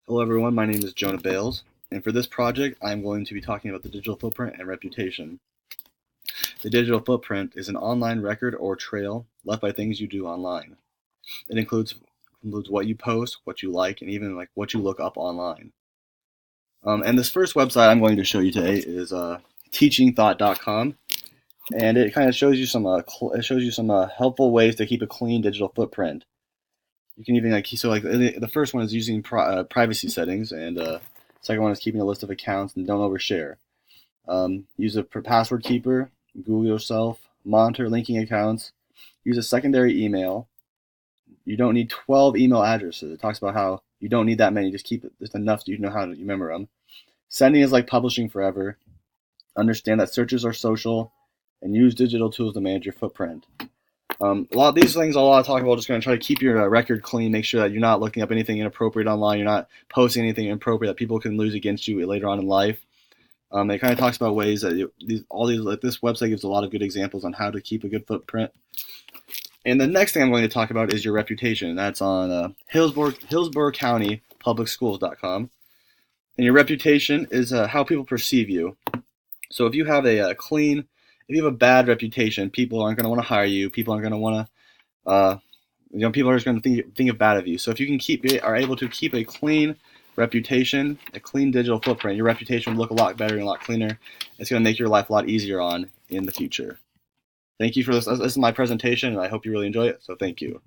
Hello everyone, my name is Jonah Bales, and for this project I'm going to be talking about the digital footprint and reputation. The digital footprint is an online record or trail left by things you do online. It includes what you post, what you like, and even like what you look up online. And this first website I'm going to show you today is teachingthought.com, and it kind of shows you some helpful ways to keep a clean digital footprint. You can even the first one is using privacy settings, and second one is keeping a list of accounts and don't overshare. Use a password keeper, Google yourself, monitor linking accounts, use a secondary email. You don't need 12 email addresses. It talks about how you don't need that many, just keep it just enough so you know how to remember them. Sending is like publishing forever. Understand that searches are social, and use digital tools to manage your footprint. A lot of these things I'll talk about. Just going to try to keep your record clean, make sure that you're not looking up anything inappropriate online, you're not posting anything inappropriate that people can use against you later on in life. It kind of talks about ways that this website gives a lot of good examples on how to keep a good footprint. And the next thing I'm going to talk about is your reputation. That's on Hillsborough County Public Schools.com. And your reputation is how people perceive you. So if you have if you have a bad reputation, people aren't going to want to hire you. People aren't going to want to, people are just going to think bad of you. So if you are able to keep a clean reputation, a clean digital footprint, your reputation will look a lot better and a lot cleaner. It's going to make your life a lot easier in the future. Thank you for this. This is my presentation, and I hope you really enjoy it. So thank you.